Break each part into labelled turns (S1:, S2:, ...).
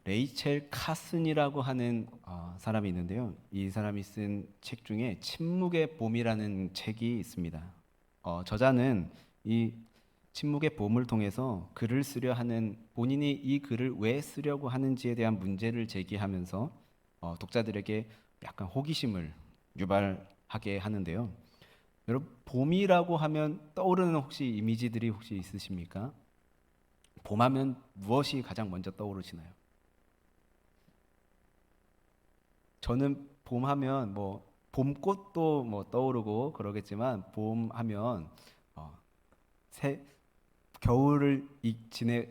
S1: 레이첼 카슨이라고 하는 사람이 있는데요. 이 사람이 쓴 책 중에 침묵의 봄이라는 책이 있습니다. 저자는 이 침묵의 봄을 통해서 글을 쓰려 하는 본인이 이 글을 왜 쓰려고 하는지에 대한 문제를 제기하면서 독자들에게 약간 호기심을 유발하게 하는데요. 여러분, 봄이라고 하면 떠오르는 혹시 이미지들이 혹시 있으십니까? 봄하면 무엇이 가장 먼저 떠오르시나요? 저는 봄하면 뭐 봄꽃도 뭐 떠오르고 그러겠지만 봄하면 어, 새 겨울을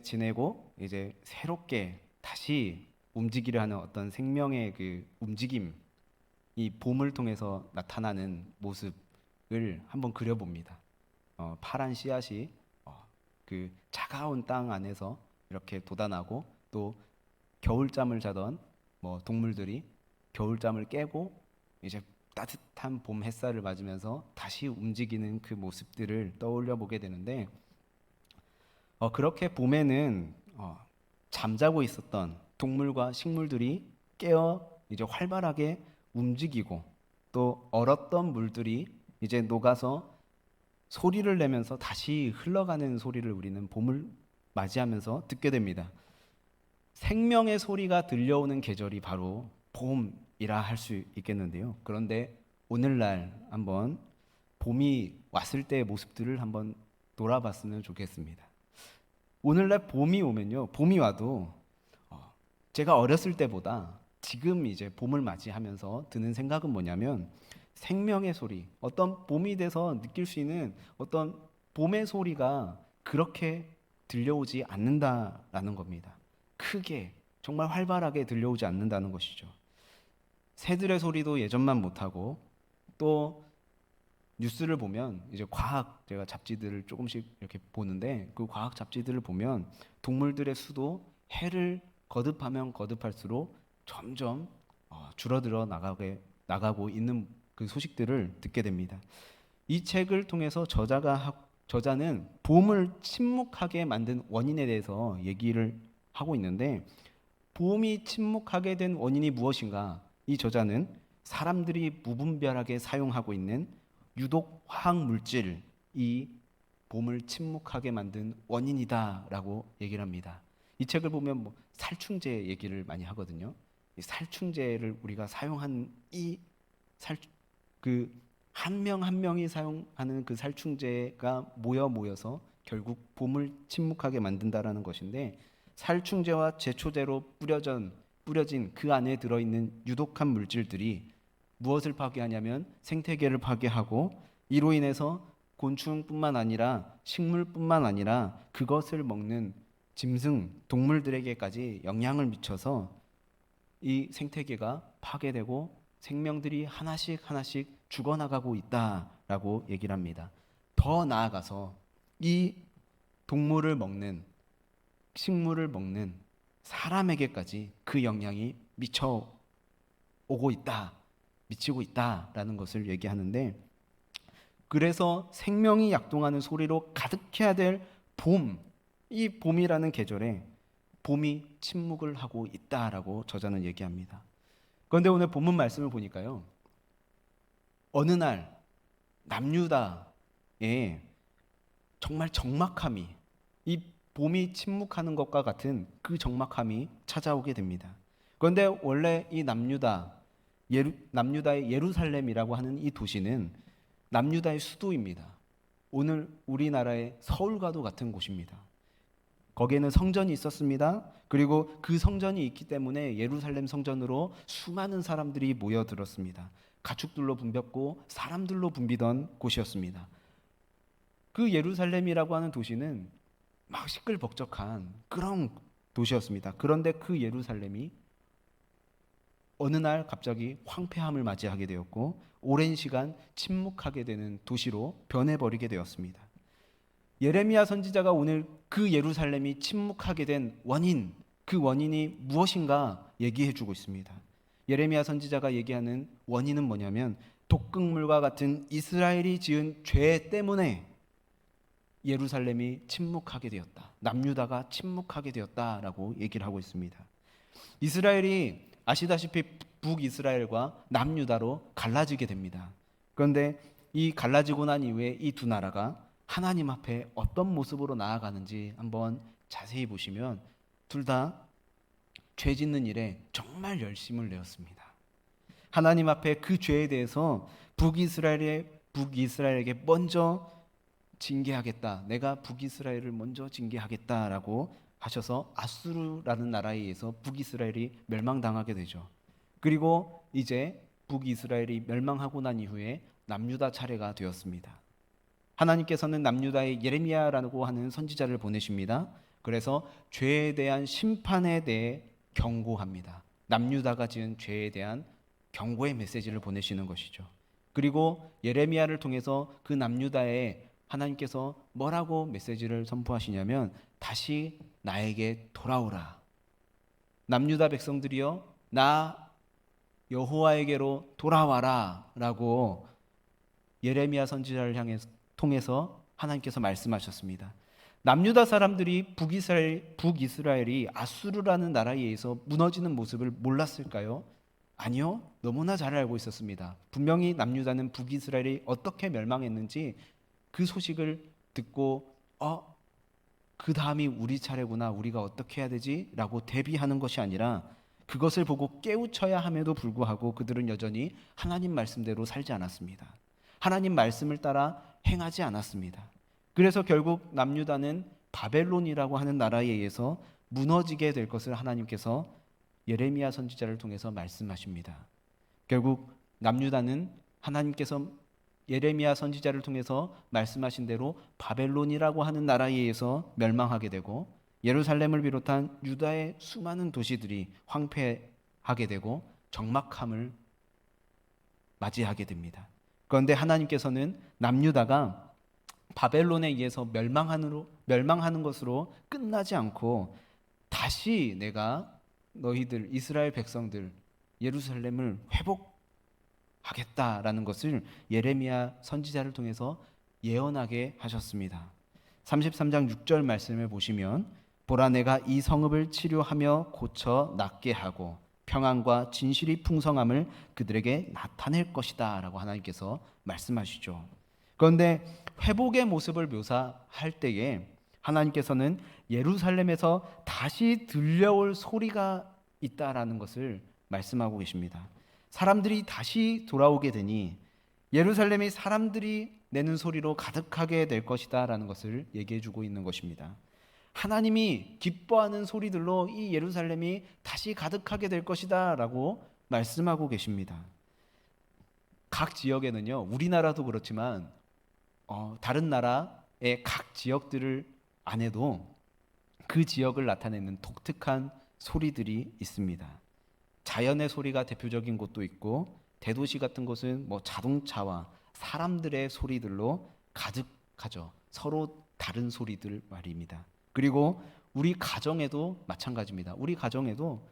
S1: 지내고 이제 새롭게 다시 움직이려 하는 어떤 생명의 그 움직임, 이 봄을 통해서 나타나는 모습을 한번 그려봅니다. 파란 씨앗이 그 차가운 땅 안에서 이렇게 돋아나고 또 겨울잠을 자던 뭐 동물들이 겨울잠을 깨고 이제 따뜻한 봄 햇살을 맞으면서 다시 움직이는 그 모습들을 떠올려 보게 되는데 그렇게 봄에는 잠자고 있었던 동물과 식물들이 깨어 이제 활발하게 움직이고 또 얼었던 물들이 이제 녹아서 소리를 내면서 다시 흘러가는 소리를 우리는 봄을 맞이하면서 듣게 됩니다. 생명의 소리가 들려오는 계절이 바로 봄이라 할 수 있겠는데요. 그런데 오늘날 한번 봄이 왔을 때의 모습들을 한번 돌아봤으면 좋겠습니다. 오늘날 봄이 오면요, 봄이 와도 제가 어렸을 때보다 지금 이제 봄을 맞이하면서 드는 생각은 뭐냐면 생명의 소리, 어떤 봄이 돼서 느낄 수 있는 어떤 봄의 소리가 그렇게 들려오지 않는다라는 겁니다. 크게 정말 활발하게 들려오지 않는다는 것이죠. 새들의 소리도 예전만 못하고 또 뉴스를 보면 이제 과학 제가 잡지들을 조금씩 이렇게 보는데 그 과학 잡지들을 보면 동물들의 수도 해를 거듭하면 거듭할수록 점점 줄어들어 나가고 있는 그 소식들을 듣게 됩니다. 이 책을 통해서 저자는 봄을 침묵하게 만든 원인에 대해서 얘기를 하고 있는데 봄이 침묵하게 된 원인이 무엇인가? 이 저자는 사람들이 무분별하게 사용하고 있는 유독 화학 물질이 봄을 침묵하게 만든 원인이다라고 얘기를 합니다. 이 책을 보면 뭐 살충제 얘기를 많이 하거든요. 이 살충제를 우리가 사용한 한 명 한 명이 사용하는 그 살충제가 모여서 결국 봄을 침묵하게 만든다라는 것인데 살충제와 제초제로 뿌려진 그 안에 들어있는 유독한 물질들이 무엇을 파괴하냐면 생태계를 파괴하고 이로 인해서 곤충뿐만 아니라 식물뿐만 아니라 그것을 먹는 짐승, 동물들에게까지 영향을 미쳐서 이 생태계가 파괴되고 생명들이 하나씩 하나씩 죽어나가고 있다라고 얘기를 합니다. 더 나아가서 이 동물을 먹는 식물을 먹는 사람에게까지 그 영향이 미치고 있다라는 것을 얘기하는데 그래서 생명이 약동하는 소리로 가득해야 될 봄, 이 봄이라는 계절에 봄이 침묵을 하고 있다라고 저자는 얘기합니다. 그런데 오늘 본문 말씀을 보니까요. 어느 날 남유다에 정말 적막함이 이 봄이 침묵하는 것과 같은 그 적막함이 찾아오게 됩니다. 그런데 원래 이 남유다의 예루살렘이라고 하는 이 도시는 남유다의 수도입니다. 오늘 우리나라의 서울과도 같은 곳입니다. 거기에는 성전이 있었습니다. 그리고 그 성전이 있기 때문에 예루살렘 성전으로 수많은 사람들이 모여들었습니다. 가축들로 붐볐고 사람들로 붐비던 곳이었습니다. 그 예루살렘이라고 하는 도시는 막 시끌벅적한 그런 도시였습니다. 그런데 그 예루살렘이 어느 날 갑자기 황폐함을 맞이하게 되었고 오랜 시간 침묵하게 되는 도시로 변해버리게 되었습니다. 예레미야 선지자가 오늘 그 예루살렘이 침묵하게 된 원인, 그 원인이 무엇인가 얘기해 주고 있습니다. 예레미야 선지자가 얘기하는 원인은 뭐냐면 독극물과 같은 이스라엘이 지은 죄 때문에 예루살렘이 침묵하게 되었다. 남유다가 침묵하게 되었다라고 얘기를 하고 있습니다. 이스라엘이 아시다시피 북이스라엘과 남유다로 갈라지게 됩니다. 그런데 이 갈라지고 난 이후에 이 두 나라가 하나님 앞에 어떤 모습으로 나아가는지 한번 자세히 보시면 둘 다 죄 짓는 일에 정말 열심을 내었습니다. 하나님 앞에 그 죄에 대해서 북이스라엘에게 먼저 징계하겠다. 내가 북이스라엘을 먼저 징계하겠다라고 하셔서 아수르라는 나라에 의해서 북이스라엘이 멸망당하게 되죠. 그리고 이제 북이스라엘이 멸망하고 난 이후에 남유다 차례가 되었습니다. 하나님께서는 남유다에 예레미야라고 하는 선지자를 보내십니다. 그래서 죄에 대한 심판에 대해 경고합니다. 남유다가 지은 죄에 대한 경고의 메시지를 보내시는 것이죠. 그리고 예레미야를 통해서 그 남유다에 하나님께서 뭐라고 메시지를 선포하시냐면 다시 나에게 돌아오라. 남유다 백성들이여 나 여호와에게로 돌아와라 라고 예레미야 선지자를 통해서 하나님께서 말씀하셨습니다. 남유다 사람들이 북이스라엘이 아수르라는 나라에 의해서 무너지는 모습을 몰랐을까요? 아니요. 너무나 잘 알고 있었습니다. 분명히 남유다는 북이스라엘이 어떻게 멸망했는지 그 소식을 듣고 그 다음이 우리 차례구나. 우리가 어떻게 해야 되지? 라고 대비하는 것이 아니라 그것을 보고 깨우쳐야 함에도 불구하고 그들은 여전히 하나님 말씀대로 살지 않았습니다. 하나님 말씀을 따라 행하지 않았습니다. 그래서 결국 남유다는 바벨론이라고 하는 나라에 의해서 무너지게 될 것을 하나님께서 예레미야 선지자를 통해서 말씀하십니다. 결국 남유다는 하나님께서 예레미야 선지자를 통해서 말씀하신 대로 바벨론이라고 하는 나라에 의해서 멸망하게 되고 예루살렘을 비롯한 유다의 수많은 도시들이 황폐하게 되고 적막함을 맞이하게 됩니다. 그런데 하나님께서는 남유다가 바벨론에 의해서 멸망하는 것으로 끝나지 않고 다시 내가 너희들 이스라엘 백성들 예루살렘을 회복하겠다라는 것을 예레미야 선지자를 통해서 예언하게 하셨습니다. 33장 6절 말씀을 보시면 보라 내가 이 성읍을 치료하며 고쳐 낫게 하고 평안과 진실이 풍성함을 그들에게 나타낼 것이다 라고 하나님께서 말씀하시죠. 그런데 회복의 모습을 묘사할 때에 하나님께서는 예루살렘에서 다시 들려올 소리가 있다라는 것을 말씀하고 계십니다. 사람들이 다시 돌아오게 되니 예루살렘이 사람들이 내는 소리로 가득하게 될 것이다 라는 것을 얘기해 주고 있는 것입니다. 하나님이 기뻐하는 소리들로 이 예루살렘이 다시 가득하게 될 것이다 라고 말씀하고 계십니다. 각 지역에는요, 우리나라도 그렇지만 다른 나라의 각 지역들을 안에도 그 지역을 나타내는 독특한 소리들이 있습니다. 자연의 소리가 대표적인 곳도 있고 대도시 같은 곳은 자동차와 사람들의 소리들로 가득하죠. 서로 다른 소리들 말입니다. 그리고 우리 가정에도 마찬가지입니다. 우리 가정에도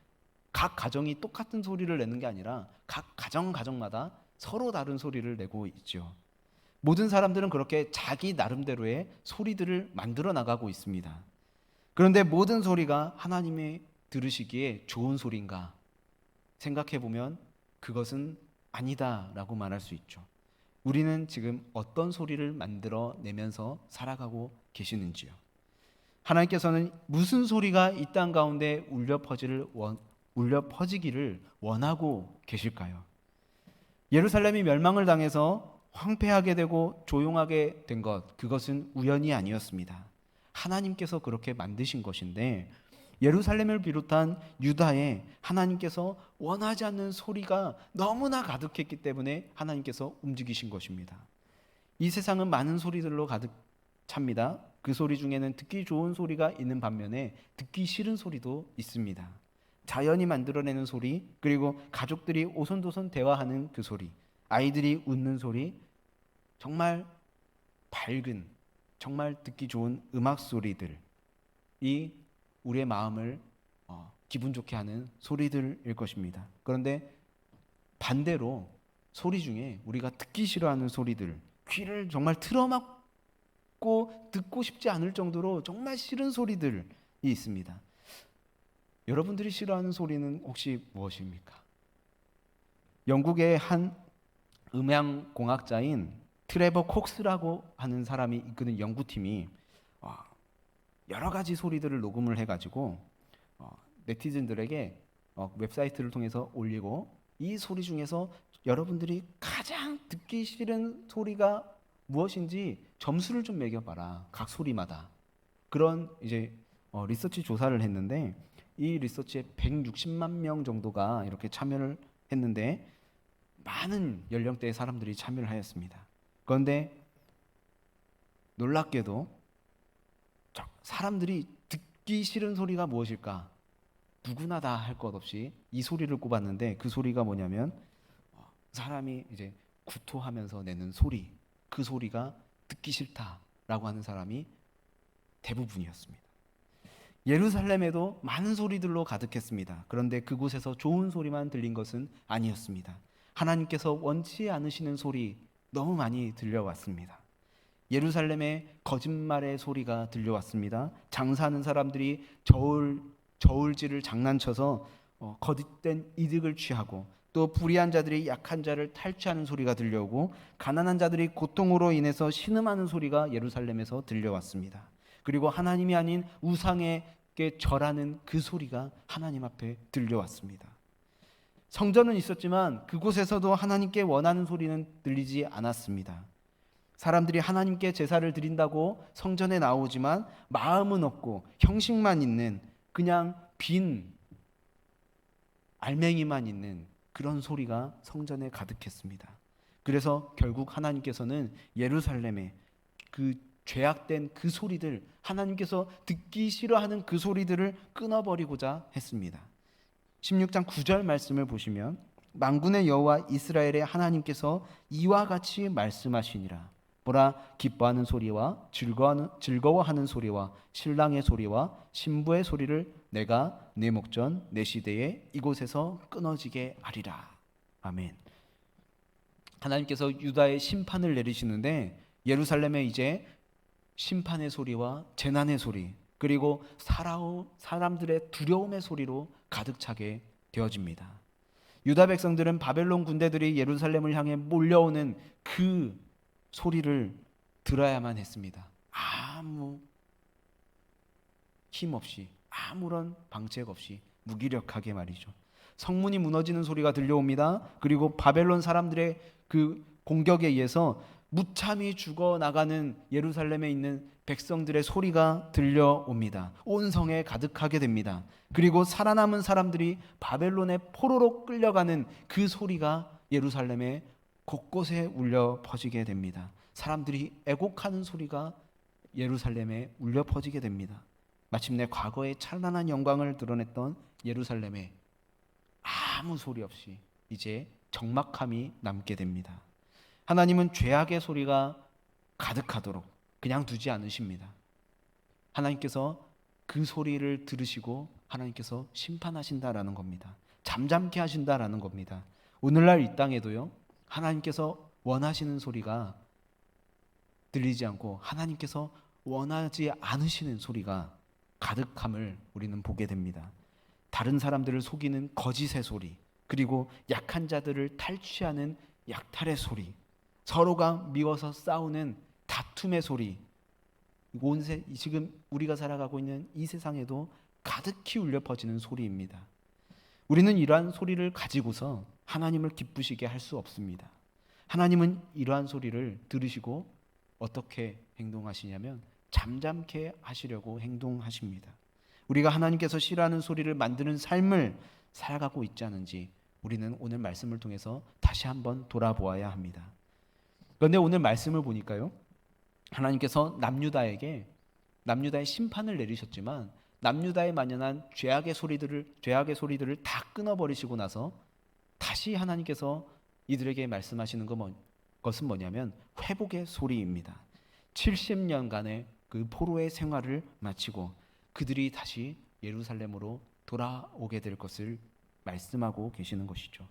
S1: 각 가정이 똑같은 소리를 내는 게 아니라 각 가정마다 서로 다른 소리를 내고 있죠. 모든 사람들은 그렇게 자기 나름대로의 소리들을 만들어 나가고 있습니다. 그런데 모든 소리가 하나님이 들으시기에 좋은 소리인가 생각해 보면 그것은 아니다라고 말할 수 있죠. 우리는 지금 어떤 소리를 만들어 내면서 살아가고 계시는지요? 하나님께서는 무슨 소리가 이 땅 가운데 울려 퍼지기를 원하고 계실까요? 예루살렘이 멸망을 당해서 황폐하게 되고 조용하게 된 것, 그것은 우연이 아니었습니다. 하나님께서 그렇게 만드신 것인데 예루살렘을 비롯한 유다에 하나님께서 원하지 않는 소리가 너무나 가득했기 때문에 하나님께서 움직이신 것입니다. 이 세상은 많은 소리들로 가득 찹니다. 그 소리 중에는 듣기 좋은 소리가 있는 반면에 듣기 싫은 소리도 있습니다. 자연이 만들어내는 소리, 그리고 가족들이 오손도손 대화하는 그 소리, 아이들이 웃는 소리, 정말 밝은, 정말 듣기 좋은 음악 소리들이 우리의 마음을 기분 좋게 하는 소리들일 것입니다. 그런데 반대로 소리 중에 우리가 듣기 싫어하는 소리들, 귀를 정말 틀어막고 듣고 싶지 않을 정도로 정말 싫은 소리들이 있습니다. 여러분들이 싫어하는 소리는 혹시 무엇입니까? 영국의 한 음향 공학자인 트레버 콕스라고 하는 사람이 이끄는 연구팀이 어, 여러 가지 소리들을 녹음을 해가지고 네티즌들에게 웹사이트를 통해서 올리고, 이 소리 중에서 여러분들이 가장 듣기 싫은 소리가 무엇인지 점수를 좀 매겨봐라, 각 소리마다. 그런 이제 리서치 조사를 했는데, 이 리서치에 160만 명 정도가 이렇게 참여를 했는데 많은 연령대의 사람들이 참여를 하였습니다. 그런데 놀랍게도 사람들이 듣기 싫은 소리가 무엇일까? 누구나 다 할 것 없이 이 소리를 꼽았는데, 그 소리가 뭐냐면 사람이 이제 구토하면서 내는 소리, 그 소리가 듣기 싫다라고 하는 사람이 대부분이었습니다. 예루살렘에도 많은 소리들로 가득했습니다. 그런데 그곳에서 좋은 소리만 들린 것은 아니었습니다. 하나님께서 원치 않으시는 소리 너무 많이 들려왔습니다. 예루살렘에 거짓말의 소리가 들려왔습니다. 장사하는 사람들이 저울질을 장난쳐서 거짓된 이득을 취하고, 또 불의한 자들이 약한 자를 탈취하는 소리가 들려오고, 가난한 자들이 고통으로 인해서 신음하는 소리가 예루살렘에서 들려왔습니다. 그리고 하나님이 아닌 우상에게 절하는 그 소리가 하나님 앞에 들려왔습니다. 성전은 있었지만 그곳에서도 하나님께 원하는 소리는 들리지 않았습니다. 사람들이 하나님께 제사를 드린다고 성전에 나오지만 마음은 없고 형식만 있는, 그냥 빈 알맹이만 있는 그런 소리가 성전에 가득했습니다. 그래서 결국 하나님께서는 예루살렘에 그 죄악된 그 소리들, 하나님께서 듣기 싫어하는 그 소리들을 끊어버리고자 했습니다. 16장 9절 말씀을 보시면, 만군의 여호와 이스라엘의 하나님께서 이와 같이 말씀하시니라. 보라, 기뻐하는 소리와 즐거워하는 소리와 신랑의 소리와 신부의 소리를 내가 내 목전 내 시대에 이곳에서 끊어지게 하리라. 아멘. 하나님께서 유다의 심판을 내리시는데, 예루살렘에 이제 심판의 소리와 재난의 소리, 그리고 사람들의 두려움의 소리로 가득 차게 되어집니다. 유다 백성들은 바벨론 군대들이 예루살렘을 향해 몰려오는 그 소리를 들어야만 했습니다. 아무 힘 없이, 아무런 방책 없이 무기력하게 말이죠. 성문이 무너지는 소리가 들려옵니다. 그리고 바벨론 사람들의 그 공격에 의해서 무참히 죽어나가는 예루살렘에 있는 백성들의 소리가 들려옵니다. 온 성에 가득하게 됩니다. 그리고 살아남은 사람들이 바벨론의 포로로 끌려가는 그 소리가 예루살렘에 곳곳에 울려 퍼지게 됩니다. 사람들이 애곡하는 소리가 예루살렘에 울려 퍼지게 됩니다. 마침내 과거의 찬란한 영광을 드러냈던 예루살렘에 아무 소리 없이 이제 적막함이 남게 됩니다. 하나님은 죄악의 소리가 가득하도록 그냥 두지 않으십니다. 하나님께서 그 소리를 들으시고 하나님께서 심판하신다라는 겁니다. 잠잠케 하신다라는 겁니다. 오늘날 이 땅에도요, 하나님께서 원하시는 소리가 들리지 않고 하나님께서 원하지 않으시는 소리가 가득함을 우리는 보게 됩니다. 다른 사람들을 속이는 거짓의 소리, 그리고 약한 자들을 탈취하는 약탈의 소리, 서로가 미워서 싸우는 다툼의 소리, 지금 우리가 살아가고 있는 이 세상에도 가득히 울려 퍼지는 소리입니다. 우리는 이러한 소리를 가지고서 하나님을 기쁘시게 할 수 없습니다. 하나님은 이러한 소리를 들으시고 어떻게 행동하시냐면 잠잠케 하시려고 행동하십니다. 우리가 하나님께서 싫어하는 소리를 만드는 삶을 살아가고 있지 않은지 우리는 오늘 말씀을 통해서 다시 한번 돌아보아야 합니다. 그런데 오늘 말씀을 보니까요, 하나님께서 남유다의 심판을 내리셨지만 남유다에 만연한 죄악의 소리들을 다 끊어버리시고 나서 다시 하나님께서 이들에게 말씀하시는 것은 뭐냐면 회복의 소리입니다. 70년간의 그 포로의 생활을 마치고 그들이 다시 예루살렘으로 돌아오게 될 것을 말씀하고 계시는 것이죠.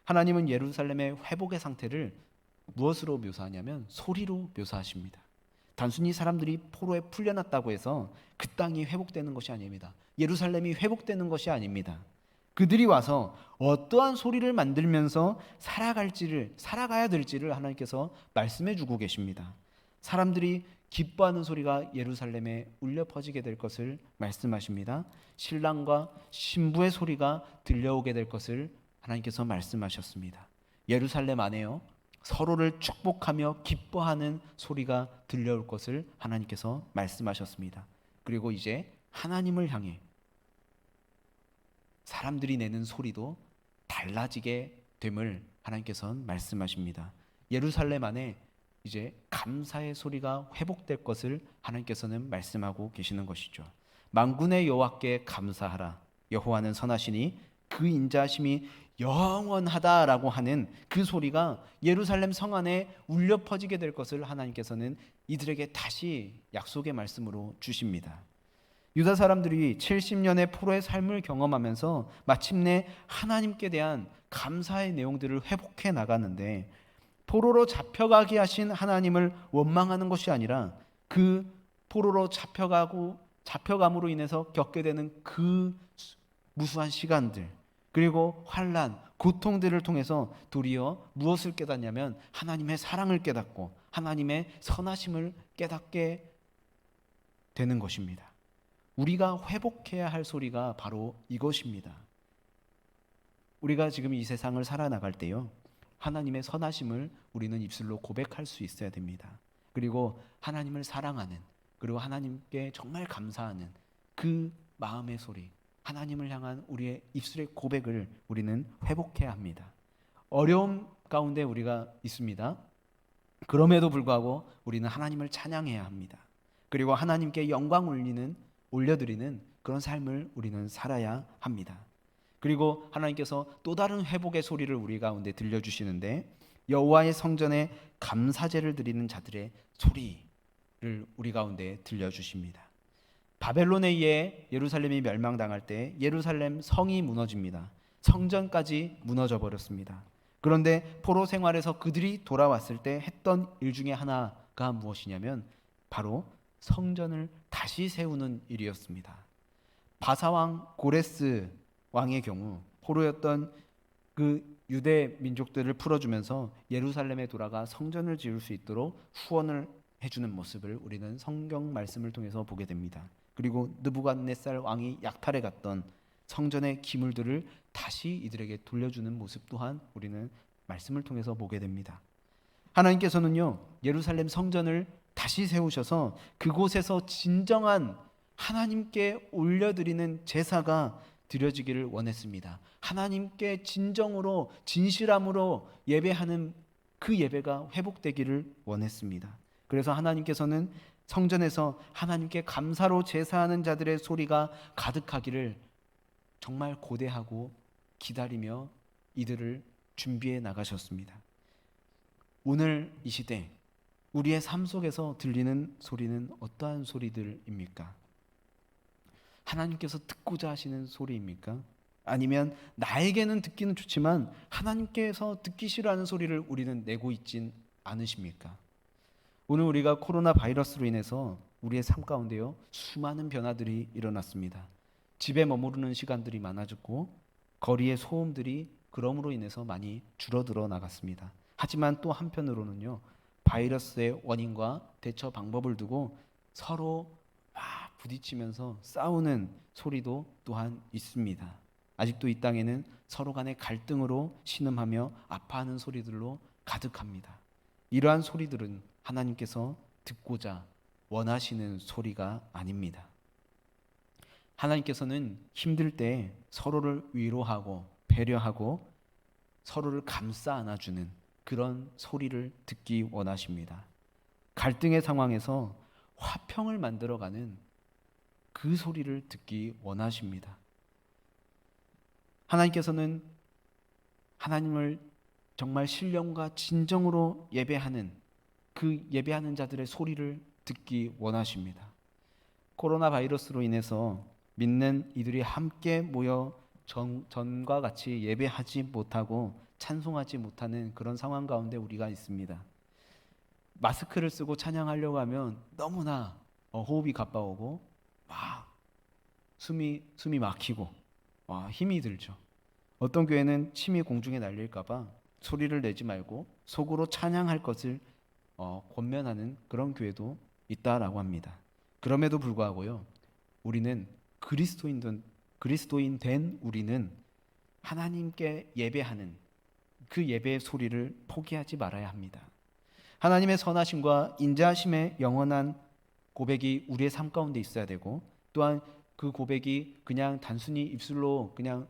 S1: 하나님은 예루살렘의 회복의 상태를 무엇으로 묘사하냐면 소리로 묘사하십니다. 단순히 사람들이 포로에 풀려났다고 해서 그 땅이 회복되는 것이 아닙니다. 예루살렘이 회복되는 것이 아닙니다. 그들이 와서 어떠한 소리를 만들면서 살아가야 될지를 하나님께서 말씀해 주고 계십니다. 사람들이 기뻐하는 소리가 예루살렘에 울려 퍼지게 될 것을 말씀하십니다. 신랑과 신부의 소리가 들려오게 될 것을 하나님께서 말씀하셨습니다. 예루살렘 안에요, 서로를 축복하며 기뻐하는 소리가 들려올 것을 하나님께서 말씀하셨습니다. 그리고 이제 하나님을 향해 사람들이 내는 소리도 달라지게 됨을 하나님께서는 말씀하십니다. 예루살렘 안에 이제 감사의 소리가 회복될 것을 하나님께서는 말씀하고 계시는 것이죠. 만군의 여호와께 감사하라. 여호와는 선하시니 그 인자하심이 영원하다라고 하는 그 소리가 예루살렘 성 안에 울려 퍼지게 될 것을 하나님께서는 이들에게 다시 약속의 말씀으로 주십니다. 유다 사람들이 70년의 포로의 삶을 경험하면서 마침내 하나님께 대한 감사의 내용들을 회복해 나가는데, 포로로 잡혀가게 하신 하나님을 원망하는 것이 아니라 그 포로로 잡혀감으로 인해서 겪게 되는 그 무수한 시간들, 그리고 환난, 고통들을 통해서 도리어 무엇을 깨닫냐면 하나님의 사랑을 깨닫고 하나님의 선하심을 깨닫게 되는 것입니다. 우리가 회복해야 할 소리가 바로 이것입니다. 우리가 지금 이 세상을 살아나갈 때요, 하나님의 선하심을 우리는 입술로 고백할 수 있어야 됩니다. 그리고 하나님을 사랑하는, 그리고 하나님께 정말 감사하는 그 마음의 소리, 하나님을 향한 우리의 입술의 고백을 우리는 회복해야 합니다. 어려움 가운데 우리가 있습니다. 그럼에도 불구하고 우리는 하나님을 찬양해야 합니다. 그리고 하나님께 영광 올려드리는 그런 삶을 우리는 살아야 합니다. 그리고 하나님께서 또 다른 회복의 소리를 우리 가운데 들려주시는데, 여호와의 성전에 감사제를 드리는 자들의 소리를 우리 가운데 들려주십니다. 바벨론에 의해 예루살렘이 멸망당할 때 예루살렘 성이 무너집니다. 성전까지 무너져 버렸습니다. 그런데 포로 생활에서 그들이 돌아왔을 때 했던 일 중에 하나가 무엇이냐면 바로 성전을 다시 세우는 일이었습니다. 바사왕 고레스 왕의 경우 포로였던 그 유대 민족들을 풀어주면서 예루살렘에 돌아가 성전을 지을 수 있도록 후원을 해주는 모습을 우리는 성경 말씀을 통해서 보게 됩니다. 그리고 느부갓네살 왕이 약탈해 갔던 성전의 기물들을 다시 이들에게 돌려주는 모습 또한 우리는 말씀을 통해서 보게 됩니다. 하나님께서는요, 예루살렘 성전을 다시 세우셔서 그곳에서 진정한 하나님께 올려드리는 제사가 드려지기를 원했습니다. 하나님께 진정으로 진실함으로 예배하는 그 예배가 회복되기를 원했습니다. 그래서 하나님께서는 성전에서 하나님께 감사로 제사하는 자들의 소리가 가득하기를 정말 고대하고 기다리며 이들을 준비해 나가셨습니다. 오늘 이 시대 우리의 삶 속에서 들리는 소리는 어떠한 소리들입니까? 하나님께서 듣고자 하시는 소리입니까? 아니면 나에게는 듣기는 좋지만 하나님께서 듣기 싫어하는 소리를 우리는 내고 있진 않으십니까? 오늘 우리가 코로나 바이러스로 인해서 우리의 삶 가운데요, 수많은 변화들이 일어났습니다. 집에 머무르는 시간들이 많아졌고 거리의 소음들이 그럼으로 인해서 많이 줄어들어 나갔습니다. 하지만 또 한편으로는요, 바이러스의 원인과 대처 방법을 두고 서로 막 부딪히면서 싸우는 소리도 또한 있습니다. 아직도 이 땅에는 서로 간의 갈등으로 신음하며 아파하는 소리들로 가득합니다. 이러한 소리들은 하나님께서 듣고자 원하시는 소리가 아닙니다. 하나님께서는 힘들 때 서로를 위로하고 배려하고 서로를 감싸 안아주는 그런 소리를 듣기 원하십니다. 갈등의 상황에서 화평을 만들어가는 그 소리를 듣기 원하십니다. 하나님께서는 하나님을 정말 신령과 진정으로 예배하는 그 예배하는 자들의 소리를 듣기 원하십니다. 코로나 바이러스로 인해서 믿는 이들이 함께 모여 전과 같이 예배하지 못하고 찬송하지 못하는 그런 상황 가운데 우리가 있습니다. 마스크를 쓰고 찬양하려고 하면 너무나 호흡이 가빠오고 막 숨이 막히고 힘이 들죠. 어떤 교회는 침이 공중에 날릴까봐 소리를 내지 말고 속으로 찬양할 것을 권면하는 그런 교회도 있다라고 합니다. 그럼에도 불구하고요, 우리는 그리스도인 된 우리는 하나님께 예배하는 그 예배의 소리를 포기하지 말아야 합니다. 하나님의 선하심과 인자하심의 영원한 고백이 우리의 삶 가운데 있어야 되고, 또한 그 고백이 그냥 단순히 입술로 그냥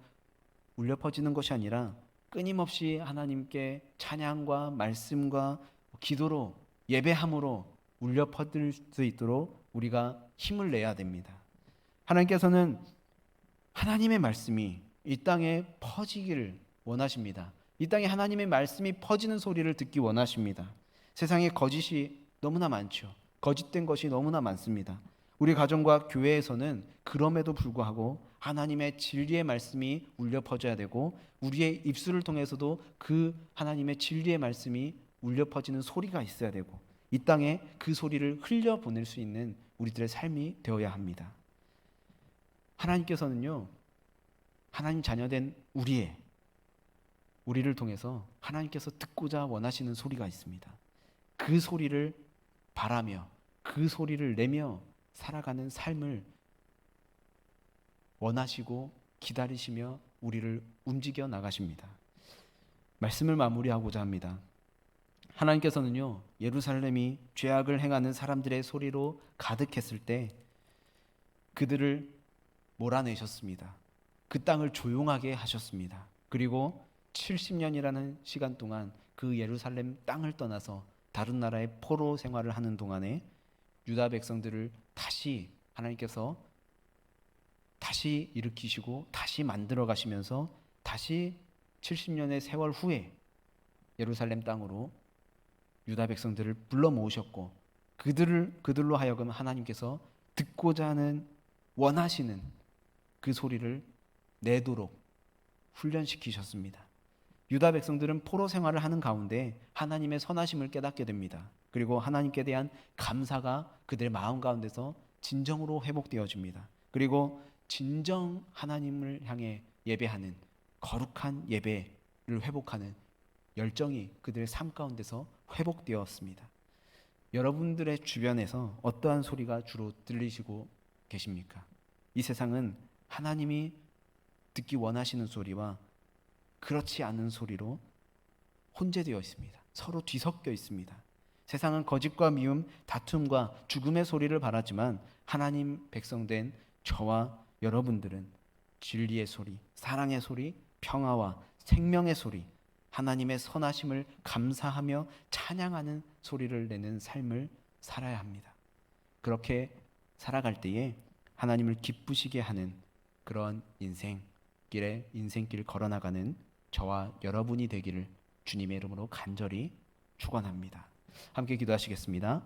S1: 울려 퍼지는 것이 아니라 끊임없이 하나님께 찬양과 말씀과 기도로 예배함으로 울려 퍼질 수 있도록 우리가 힘을 내야 됩니다. 하나님께서는 하나님의 말씀이 이 땅에 퍼지기를 원하십니다. 이 땅에 하나님의 말씀이 퍼지는 소리를 듣기 원하십니다. 세상에 거짓이 너무나 많죠. 거짓된 것이 너무나 많습니다. 우리 가정과 교회에서는 그럼에도 불구하고 하나님의 진리의 말씀이 울려 퍼져야 되고, 우리의 입술을 통해서도 그 하나님의 진리의 말씀이 울려 퍼지는 소리가 있어야 되고, 이 땅에 그 소리를 흘려 보낼 수 있는 우리들의 삶이 되어야 합니다. 하나님께서는요, 하나님 자녀된 우리를 통해서 하나님께서 듣고자 원하시는 소리가 있습니다. 그 소리를 바라며 그 소리를 내며 살아가는 삶을 원하시고 기다리시며 우리를 움직여 나가십니다. 말씀을 마무리하고자 합니다. 하나님께서는요, 예루살렘이 죄악을 행하는 사람들의 소리로 가득했을 때 그들을 몰아내셨습니다. 그 땅을 조용하게 하셨습니다. 그리고 70년이라는 시간 동안 그 예루살렘 땅을 떠나서 다른 나라의 포로 생활을 하는 동안에 유다 백성들을 다시 하나님께서 다시 일으키시고 다시 만들어 가시면서 다시 70년의 세월 후에 예루살렘 땅으로 유다 백성들을 불러 모으셨고, 그들로 하여금 하나님께서 듣고자 하는 원하시는 그 소리를 내도록 훈련시키셨습니다. 유다 백성들은 포로 생활을 하는 가운데 하나님의 선하심을 깨닫게 됩니다. 그리고 하나님께 대한 감사가 그들의 마음 가운데서 진정으로 회복되어집니다. 그리고 진정 하나님을 향해 예배하는 거룩한 예배를 회복하는 열정이 그들의 삶 가운데서 회복되었습니다. 여러분들의 주변에서 어떠한 소리가 주로 들리시고 계십니까? 이 세상은 하나님이 듣기 원하시는 소리와 그렇지 않은 소리로 혼재되어 있습니다. 서로 뒤섞여 있습니다. 세상은 거짓과 미움, 다툼과 죽음의 소리를 바라지만 하나님 백성된 저와 여러분들은 진리의 소리, 사랑의 소리, 평화와 생명의 소리, 하나님의 선하심을 감사하며 찬양하는 소리를 내는 삶을 살아야 합니다. 그렇게 살아갈 때에 하나님을 기쁘시게 하는 그런 인생길 걸어나가는 저와 여러분이 되기를 주님의 이름으로 간절히 축원합니다. 함께 기도하시겠습니다.